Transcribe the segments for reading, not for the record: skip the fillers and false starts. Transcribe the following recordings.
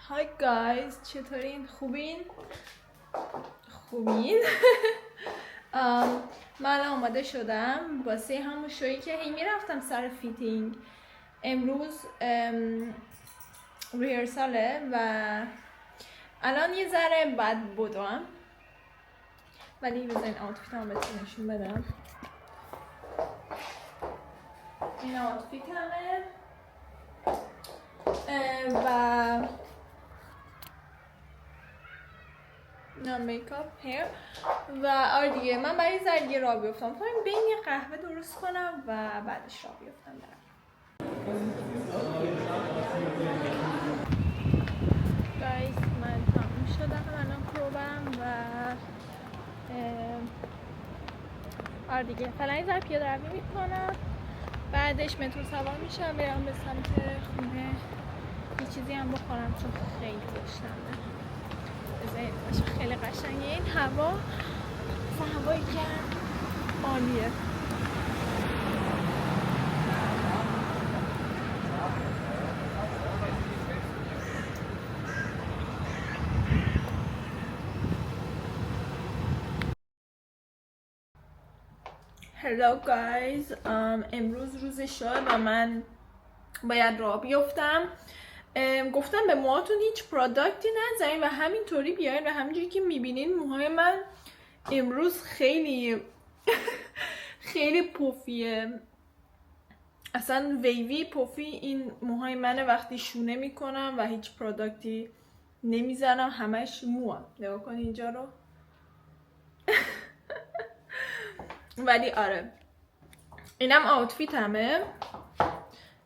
های گایز، چطورین؟ خوبین؟ من آماده شدم واسه همون شویی که هی میرفتم سر فیتینگ. امروز ریهرساله و الان یه ذره بد بودم، ولی بذارین آوتفیتم بهتون نشون بدم. این آوتفیتمه و میکاپ هیر و آره دیگه. من برای ذره راه بیفتم، میخوایم بین یه قهوه درست کنم و بعدش راه بیفتم برم. گایز من تموم شدم الان پروبم و آره دیگه فعلا یه ذره پیاده روی میکنم، بعدش مترو سوار میشم برم به سمت خونه یه چیزی هم بخورم چون خیلی گشنمه. خیلی قشنگه این هوا، هوایی گرم عالیه. Hello guys, امروز روز شد و من باید راه بیفتم. گفتم به موهاتون هیچ پروداکتی نزنین و همینطوری بیاین و همینجوری که میبینین موهای من امروز خیلی خیلی پوفیه، اصلا ویوی پوفی این موهای منه. وقتی شونه میکنم و هیچ پروداکتی نمیزنم همش موها. نگاه کن اینجا رو. ولی آره اینم آوتفیتمه.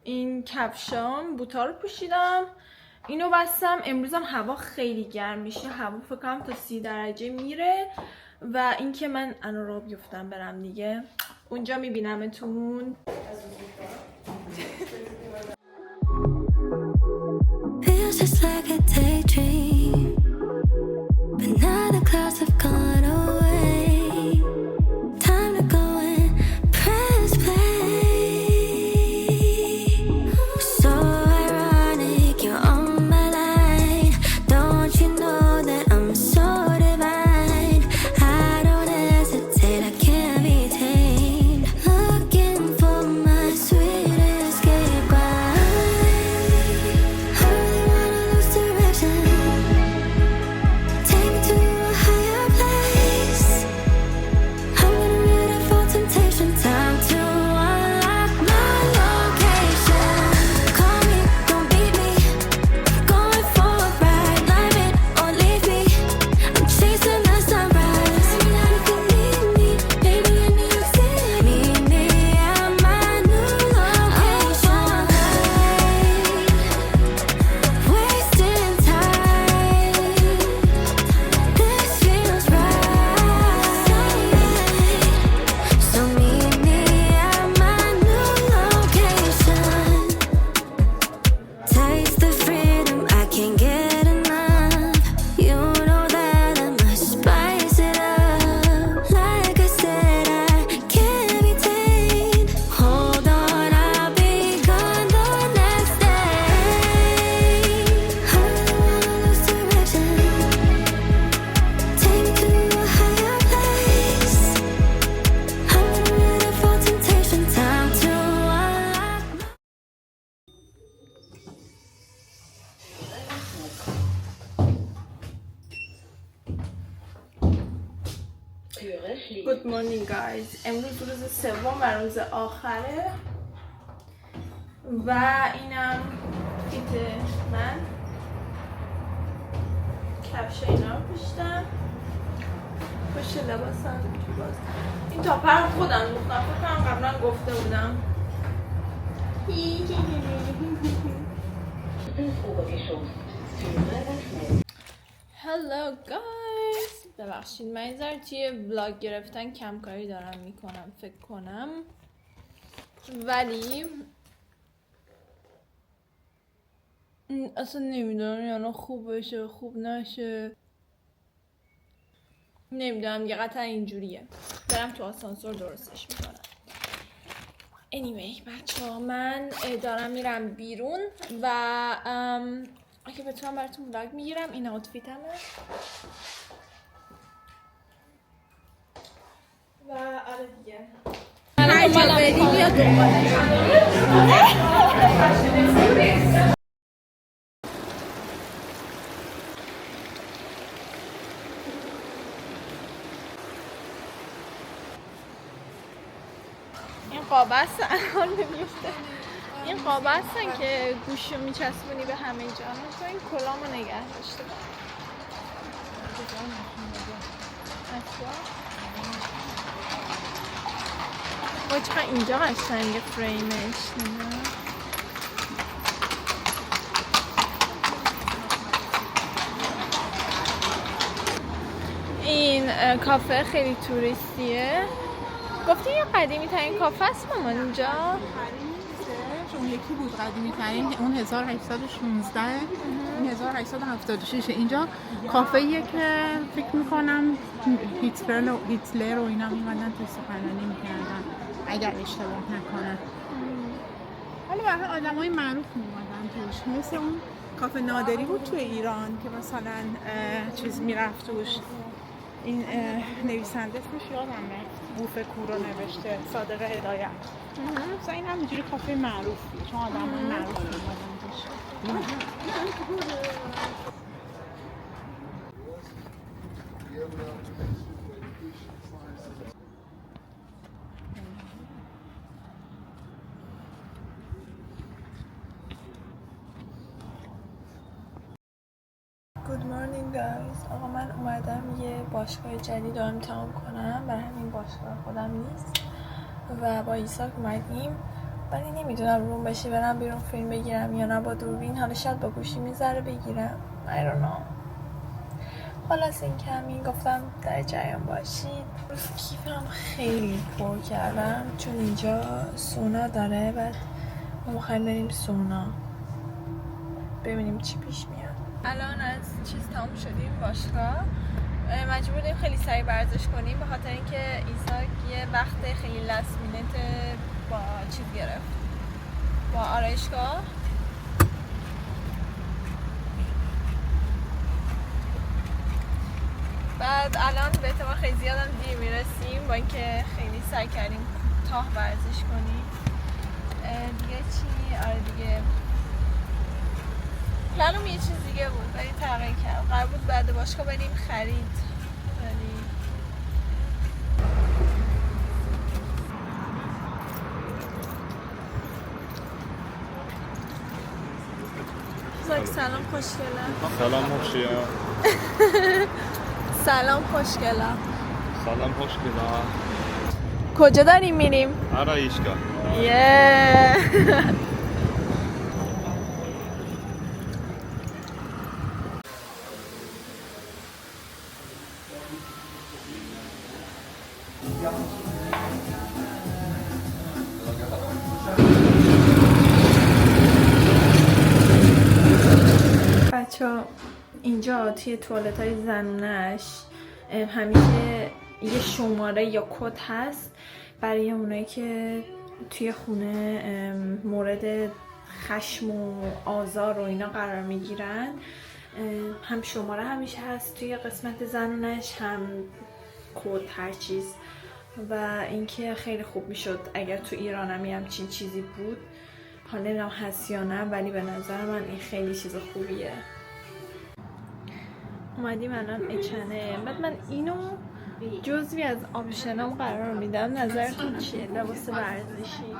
این کفشام بوتا رو پوشیدم، اینو بستم. امروزم هوا خیلی گرم میشه، هوا فکر کنم تا 30 درجه میره و اینکه من الان راه بیفتم برم دیگه. اونجا میبینمتون. Good morning guys. امروز روز سوم و روز آخره و اینم فیت من. کفش اینا رو پوشیدم، پشت لباسم تو باز. این تاپر خودم دوختم، فکر کنم قبلا گفته بودم. Hello guys. ببخشید من این ذره توی ولاگ گرفتن کمکاری دارم میکنم فکر کنم، ولی اصلا نمیدونم یعنی خوب بشه خوب نشه، نمیدونم دیگه. قطعا اینجوریه. برم تو آسانسور درستش میکنم. anyway بچه ها، من دارم میرم بیرون و اگه بتونم براتون ولاگ میگیرم. این آوتفیتمه و آره دیگه هر جا بریم یا دنباله این قابه است الان نمیفته. این قابه هستن که گوشو میچسبونی به همه جا. تو این کلامو نگه داشته باید چقدر اینجا قشنگه فریمش. این کافه خیلی توریستیه. گفتی یه قدیمی ترین کافه است مامان اینجا؟ اون یکی بود قدیمی ترین، اون 1816 این 1876. اینجا کافه ایه که فکر میکنم هیتلر و اینا میمدن تو سخنرانی میکردن اگر اشتباه نکنم. ولی برای آدم های معروف میمدن توش، مثل اون کافه نادری بود تو ایران که مثلا چیز میرفت توش. این نویسنده اسمش یادم رفت، بوف کورو نوشته، صادق هدایت. مثلا این همینجوری کافه معروفی چون آدم های معروف میمدن توش. Good morning guys. آقا من اومدم یه باشگاه جدید رو امتحان کنم، برای همین باشگاه خودم نیست و با ایساک اومدیم، ولی نمیدونم روم بشه برم بیرون فیلم بگیرم یا نه با دوربین. حالا شاید با گوشی میذاره بگیرم، I don't know. خلاص این که همین گفتم در جریان باشید. کیفم خیلی پر کردم چون اینجا سونا داره، بعد ما میخوایم بریم سونا ببینیم چی پیش میاد. الان از چیز تموم شدیم باشگاه، مجبور بودیم خیلی سریع ورزش کنیم به خاطر اینکه ایساک یه وقت خیلی لست مینت با چیز گرفت، با آرایشگاه. بعد الان به احتمال خیلی زیادم دیر میرسیم با اینکه خیلی سعی کردیم کوتاه ورزش کنیم. دیگه چی؟ آره دیگه پلنم یه چیز دیگه بود ولی تغییر کرد. قرار بود بعد باشگاه بریم خرید، ولی سلام خوشگله. سلام خوشیه. سلام خوشگله. سلام خوشگله. کجا داریم میریم؟ آرایشگاه. بچه اینجا توی توالت های زنونش همیشه یه شماره یا کد هست برای اونایی که توی خونه مورد خشم و آزار و اینا قرار میگیرن. هم شماره همیشه هست توی قسمت زنونش، هم کد، هر چیز. و اینکه خیلی خوب میشد اگر تو ایران هم همچین چیزی بود. حالا نمیدونم هست یا نه، ولی به نظر من این خیلی چیز خوبیه. اومدیم الان H&M، بعد من اینو جزوی از آپشنام قرار میدم. نظرتون چیه؟ لباس ورزشی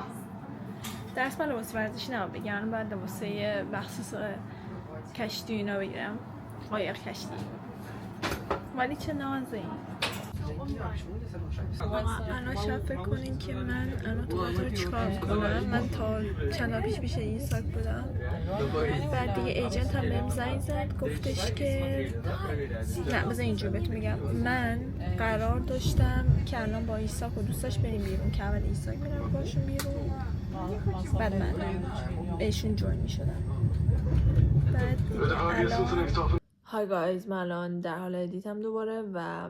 درس من لباس ورزشی نباید بگم، بعد لباسه مخصوص کشتی اینا بگیرم، قایق کشتی. ولی چه نازه این. الان شاید فکر کنین که من الان تو قطار چیکار کنم. من تا چند پیش ایساک بودم، بعد دیگه ایجنت هم بهم زنگ زد گفتش که نه بذار اینجور بهت میگم. من قرار داشتم که الان با ایساک و دوستاش بریم بیرون، که اول ایساک میرم باشون بیرون، بعد من بهشون جوین میشدم. بعد الان های گایز، من الان در حال ادیتم دوباره و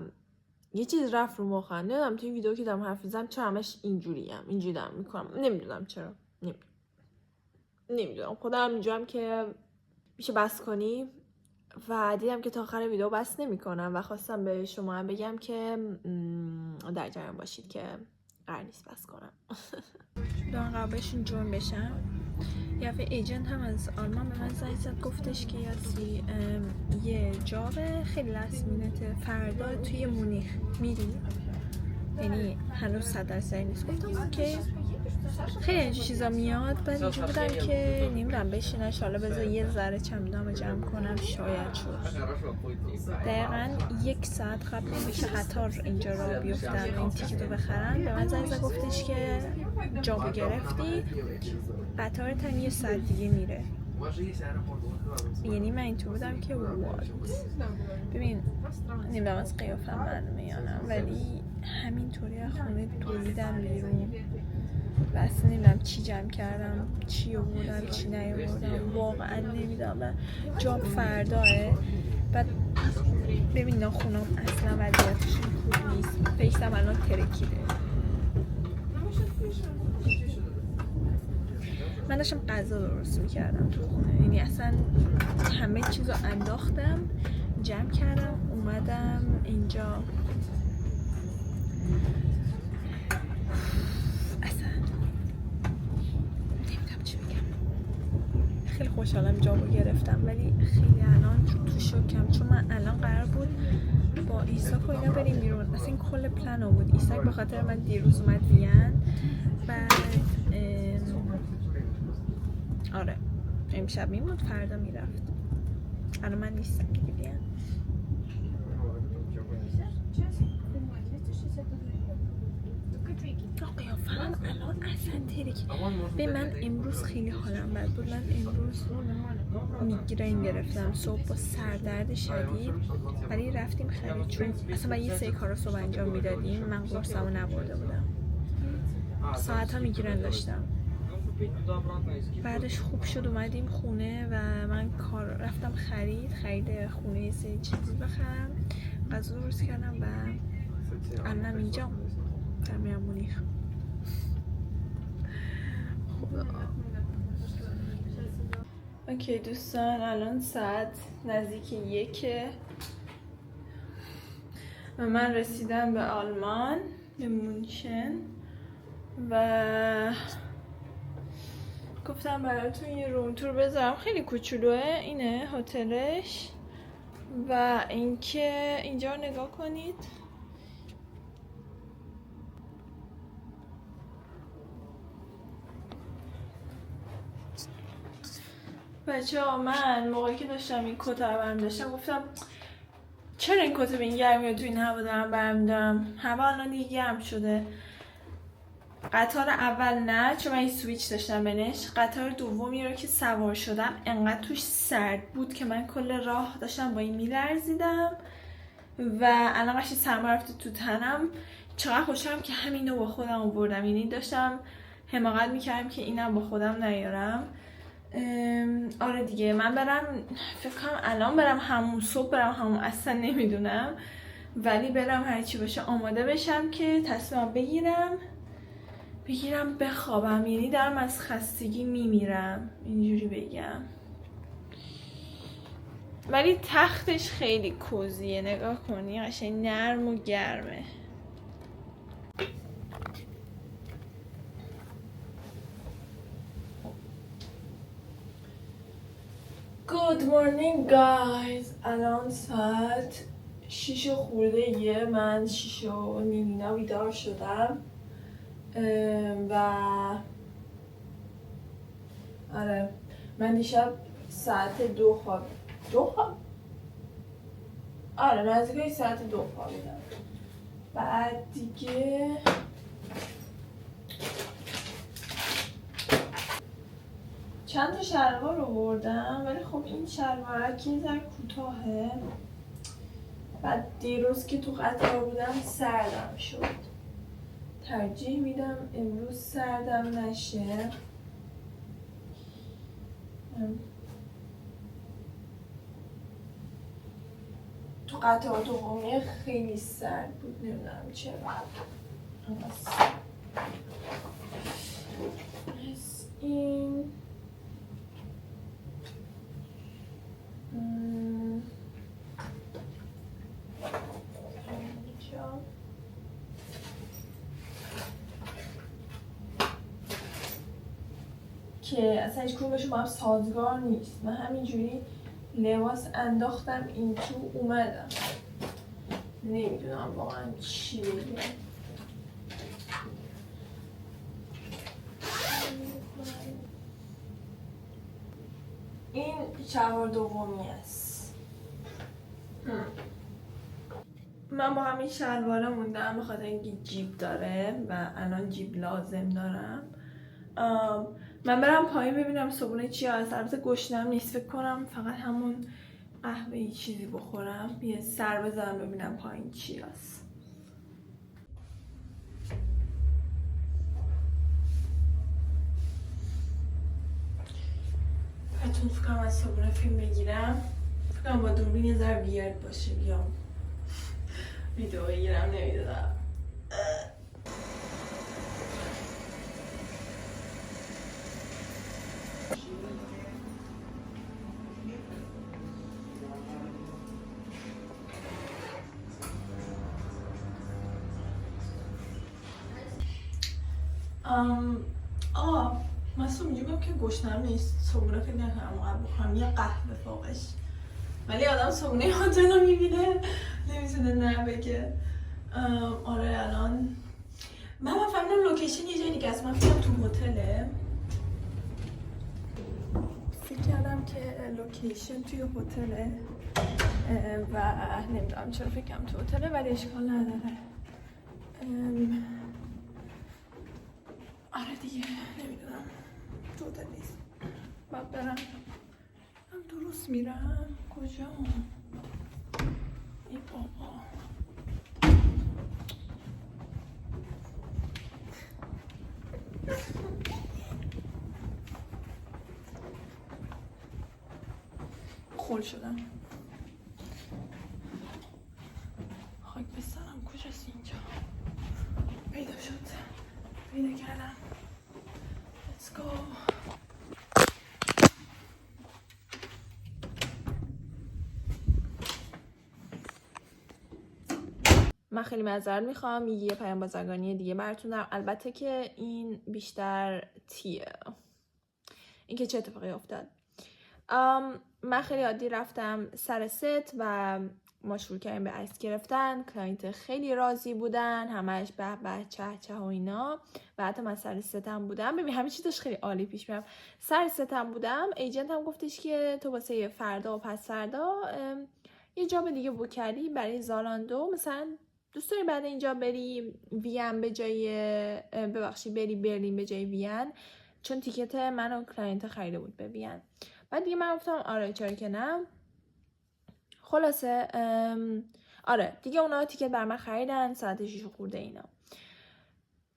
یه چیز رفت رو مخم. نمیدونم توی ویدیو که دارم حرف میزنم چرا همش اینجوری دارم میکنم، نمیدونم چرا. نمیدونم خودم اینجورم که میشه بس کنی؟ و دیدم که تا آخر ویدیو بس نمی کنم و خواستم به شما هم بگم که در جریان باشید که قرار نیست بس کنم. دارم قرار بهشون جون بشم. یه دفعه ایجنت هم از آلمان به من زنگ زد، گفتش که یاسی یه جاب خیلی لست مینته فردا توی مونیخ میری، یعنی هنوز 100% نیست. گفتم اوکی، خیلی اینجور چیزا میاد. بعد اینجور بودم که نمیدونم بشینش حالا بذار یه ذره چمدام جمع کنم شاید شد. دقیقا 1 ساعت قبل اینکه قطار اینجا را بیفتم این تیکتو بخرم به من زنگ زد، گفتش که جابو گرفتی، قطارت هم 1 ساعت دیگه میره. یعنی من اینطور بودم که وات. ببین نمیدونم از قیافم معلومه یا نه، ولی همینطوری از خونه دویدم بیرون و اصلا نمیدونم چی جمع کردم، چی آوردم چی نیاوردم، واقعا نمیدونم. جاب فرداه. بعد ببین ناخونام اصلا وضعیتشون خوب نیست، فیسم الان ترکیده. من داشتم غذا درست میکردم تو خونه، یعنی اصلا همه چیزو انداختم جمع کردم اومدم اینجا. اصلا نمیدونم چی بگم. خیلی خوشحالم جابو گرفتم ولی خیلی الان تو شوکم، چون من الان قرار بود با ایساک و اینا بریم بیرون. اصلا این کل پلانو بود. ایساک به خاطر من دیروز اومد وین، بعد آره امشب میموند فردا میرفت. الان من نیستم دیگه بیان. قیافه‌ام الان اصلا ترکی. به من امروز خیلی حالم بد بود. من امروز میگرین گرفتم صبح با سردرد شدید، ولی رفتیم خرید چون اصلا من یه سری کارا صبح انجام میدادیم. من قرصمو نبرده بودم، ساعت ها میگیرن داشتم. بعدش خوب شد اومدیم خونه و من رفتم خرید خونه یه سری چیزی بخرم، غذا درست کردم و الانم اینجا در میرم مونیخ. اوکی دوستان، الان ساعت نزدیک 1 و من رسیدم به آلمان، به مونشن و گفتم براتون یه روم تور بذارم. خیلی کوچولوه، اینه هتلش و اینکه اینجا رو نگاه کنید. بچه‌ها من موقعی که داشتم این کت رو برم داشتم گفتم چرا این کت به این گرمی تو این هوا دارم برم دارم. هوا الان دیگه گرم شده. قطار اول نه، چون من این سویچ داشتم بینش. قطار دومی رو که سوار شدم انقدر توش سرد بود که من کل راه داشتم با این میلرزیدم و الان قشنگ سرما رفته تو تنم. چقدر خوشحالم که همینو با خودم آوردم، یعنی داشتم حماقت میکردم که اینم با خودم نیارم. آره دیگه من برم فکر کنم الان برم همون، صبح برم همون، اصلا نمیدونم، ولی برم هرچی باشه آماده بشم که تصمیم بگیرم بخوابم. یعنی دارم از خستگی میمیرم اینجوری بگم. ولی تختش خیلی کوزیه، نگاه کنی قشنگ نرم و گرمه. Good morning guys. الان ساعت 6 خورده، من 6 و نیم بیدار شدم و آره من دیشب ساعت 2 خواب آره نزدیکای ساعت 2 خوابیدم. بعد دیگه چند تا شلوار رو بردم، ولی خب این شلواره که یه ذره کوتاهه. بعد دیروز که تو قطار بودم سردم شد، ترجیح میدم امروز سردم نشه. تو قطار دومی خیلی سرد بود، نمیدونم چرا. این که اصلا هیچ کدومشون با هم سازگار نیست. من همینجوری لباس انداختم این تو اومدم، نمیدونم واقعا چی بگم. این شلوار دومی است. من با همین شلواره موندم به خاطر اینکه جیب داره و الان جیب لازم دارم. من برم پایین ببینم صبحونه چی هست. البته گشنم نیست، فکر کنم فقط همون قهوه چیزی بخورم. یه سر بزنم ببینم پایین چی هست. بهتون فکر کنم از صبحونه فیلم بگیرم. فکر کنم با دوربین یه ذره ویرد باشه بیام ویدیو بگیرم، نمیدونم. من اینجا که گشنم نیست، صبحونه فکر نکنم اونقدر بخورم، یه قهوه فوقش. ولی آدم صبحونه هتل رو میبینه نمیتونه نه بگه. آره الان من فهمیدم لوکیشن یه جای دیگه است. من فکرم تو هتله، فکر کردم که لوکیشن توی هتله و نمیدونم چرا فکرم تو هتله، ولی اشکال نداره. آره دیگه نمیدونم، تو هتل نیست. باید برم. من درست میرم کجا؟ ای بابا خول شدم. خاک بسترم کجاست اینجا؟ پیدا شد، پیدا کردم. Let's go. من خیلی معذرت میخوام، یه پیام بازرگانی دیگه براتون دارم. البته که این بیشتر تیه، این که چه اتفاقی افتاد. من خیلی عادی رفتم سر ست و ما شروع کردیم به عکس گرفتن. کلاینت خیلی راضی بودن، همش به به چه چه و اینا. و حتی من سر ستم بودم، ببین همه چی داشت خیلی عالی پیش میرفت. سر ستم بودم، ایجنت هم گفتش که تو واسه فردا و پس فردا یه جاب دیگه بوک کردی برای زالاندو، مثلا دوست داری بعد اینجا بری وین به جای بری برلین به جای وین، چون تیکت من و کلاینت خریده بود به وین. بعد دیگه من گفتم آره چرا که نه. خلاصه آره دیگه اونا تیکت بر من خریدن. ساعت 6 خورده اینا،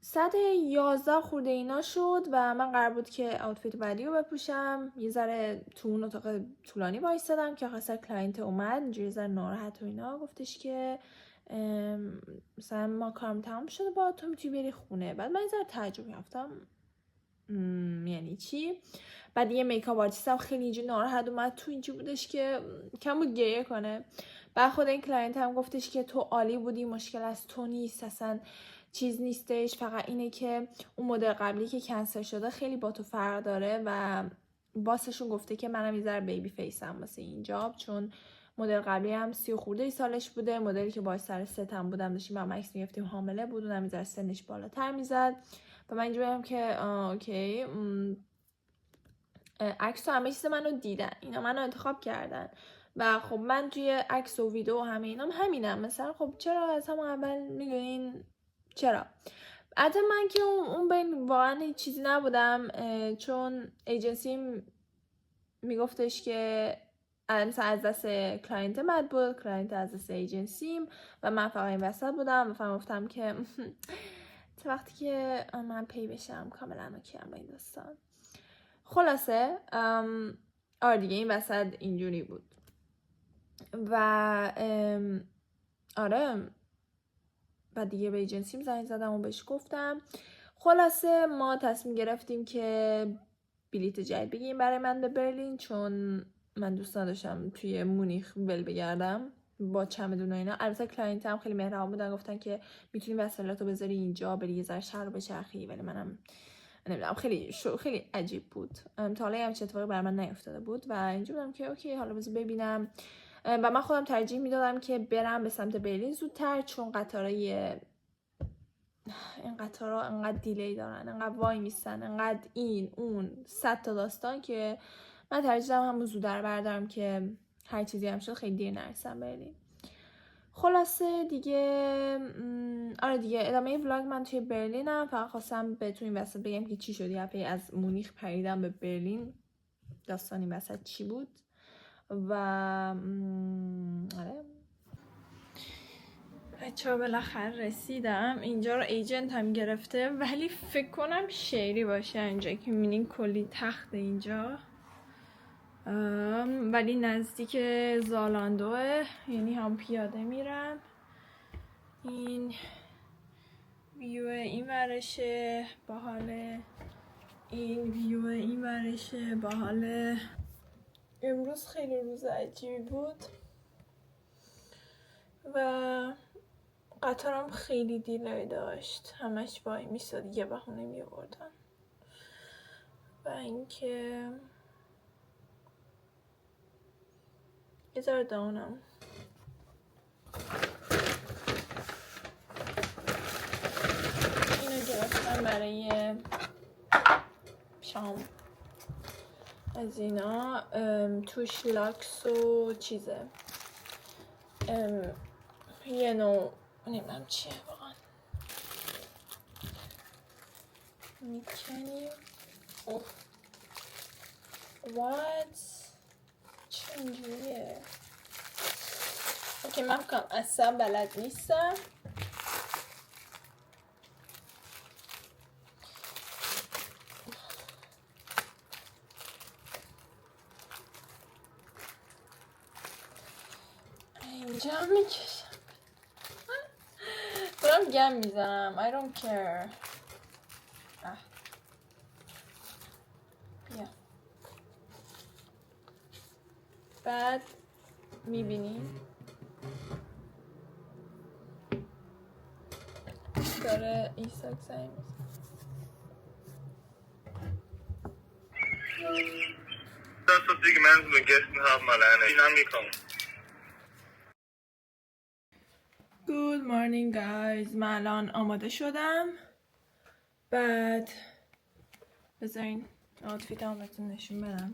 ساعت 11 خورده اینا شد و من قرار بود که آوتفیت بعدی رو بپوشم. یه ذره تو اون اتاق طولانی وایسادم که آخر کلاینت اومد، اینجوری ذره ناراحت و اینا، گفتش که مثلا ما کارم تمام شده با تو میتونی بری خونه. بعد من یه ذره تعجب کردم یعنی چی؟ بعد یه میکاپ آرتیستم خیلی اینجوری ناراحت اومد تو، اینجوری بودش که کم بود گریه کنه. بعد خود این کلاینت هم گفتش که تو عالی بودی، مشکل از تو نیست، اصلا چیز نیستش، فقط اینه که اون مدل قبلی که کنسل شده خیلی با تو فرق داره و باسشون گفته که منم یه ذره بیبی فیسم واسه این جاب، چون مدل قبلی هم 30 خورده سالش بوده، مدلی که باهاش سر ستم بودم داشتیم با عکس می‌گرفتیم حامله بود، اونم یه ذره سنش بالاتر میزد و من اینجوری بودم که اوکی عکس و همه چیز منو دیدن، اینا منو انتخاب کردن و خب من توی عکس و ویدیو و همه اینام همینم. مثلا خب چرا از همون اول میدونین چرا؟ البته من که اون بین واقعا چیزی نبودم، چون ایجنسی میگفتش که مثلا از دست کلاینت مد بود، کلاینت از دست ایجنسیم و من فقط این وسط بودم و فهم گفتم که تا وقتی که من پی بشم کاملا اوکیم با این داستان. خلاصه آره دیگه این وسط اینجوری بود و آره بعد دیگه به ایجنسیم زنگ زدم و بهش گفتم. خلاصه ما تصمیم گرفتیم که بلیت جدید بگیریم برای من به برلین، چون من دوست نداشتم توی مونیخ ول بگردم با چمدون و اینا. البته کلاینت هم خیلی مهربان بودن، گفتن که میتونی وسایلاتو بذاری اینجا بری یه ذره شهر رو بچرخی، ولی منم نمیدونم خیلی عجیب بود. تا حالا همچین اتفاقی برای من نیفتاده بود و اینجا بودم که اوکی حالا بذار ببینم. و من خودم ترجیح میدادم که برم به سمت برلین زودتر، چون این قطارها انقدر دیلی دارن، انقدر وای میستن، انقدر این اون 100 تا داستان که من ترجیح دادم همون زودتر بردارم که هر چیزی هم شد خیلی دیر نرسم برلین. خلاصه دیگه آره دیگه ادامه ولاگ من توی برلینم. فقط خواستم بهتون این وسط بگم که چی شد یه هفته از مونیخ پریدم به برلین، داستانی وسط چی بود. و آره بچه‌ها بالاخره رسیدم. اینجا رو ایجنت هم گرفته ولی فکر کنم شیری باشه اینجا که می‌بینین کلی تخت اینجا، ولی نزدیک زالاندوه، یعنی هم پیاده میرم. این ویو این ورشه باحاله، این ویو این ورشه باحاله. امروز خیلی روز عجیبی بود و قطارم خیلی دیلی داشت، همش وای میستاد، یه بهونه می‌آوردن. و اینکه یه ذره داونم. اینو گرفتم برای شام از اینا، توش لاکس و چیزه، یه نوع نمیدونم چیه واقعا. میکنیم what چه اینجوریه؟ اوکی من فکرم اصلا بلد نیستم. اینجا میکشم برام گم میزنم. I don't care. بیا بعد میبینی داره ایساک سعی Das wat die mensen vergessen haben alleine. Die angekommen. Good morning guys. من الان آماده شدم. بعد بذارین آوتفیت هم بهتون نشون بدم.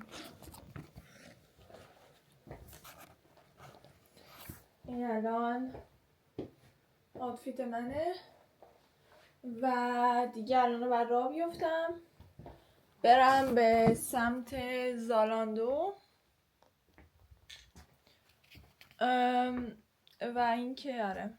این الان آوتفیت منه و دیگه الان باید راه بیفتم برم به سمت زالاندو و اینکه آره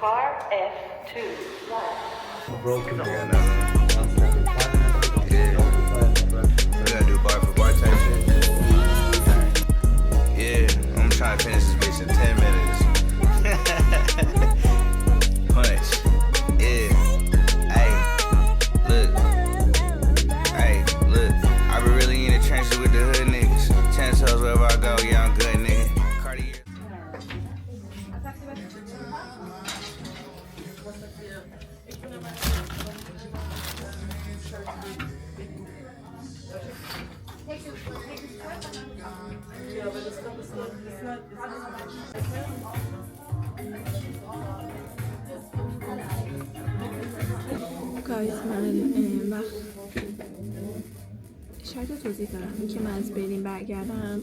Car F2. Broken down. Yeah. We gotta do bar for bar type shit. Yeah, I'm trying to finish this bitch in 10 minutes. Punch. Yeah. Hey, look. I be really in the trenches with the hood niggas. 10 toes wherever I go, yeah, I'm good, nigga. Cartier. گایز من شرط توضیح دارم این که من از برلین برگردم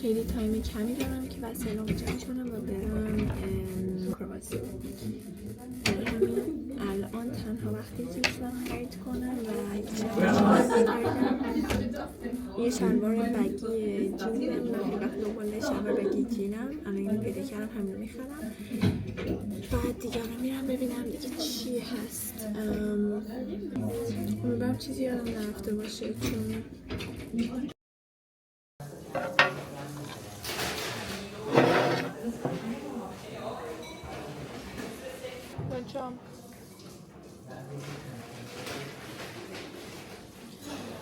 خیلی تایم کمی دارم که وسایلم رو جمع کنم و برم کرواسی. الان تنها وقتی که میتونم خرید کنم و یه شلوار بگی جینم. من خیلی وقت دنبال شلوار بگی جینم الان اینو پیدا کردم، همین رو میخرم. بعد دیگه میرم ببینم دیگه چی هست. امیدوارم چیزی یادم نرفته باشه چون بچه‌ام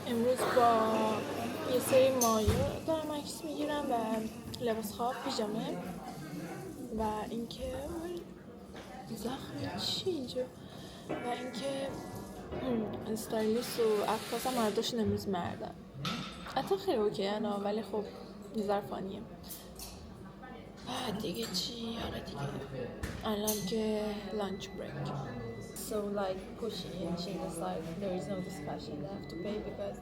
امروز با یه سری مایو دارم عکس میگیرم و لباس خواب پیژامه و اینکه زخم چی اینجا و اینکه استایلیست و عکاسم هر دوشون امروز مردن. حتی خیلی اوکی انا ولی خب نظر فانیه. بعد دیگه چی؟ آره دیگه الان که lunch break. So like pushy and she was like there is no discussion, they have to pay because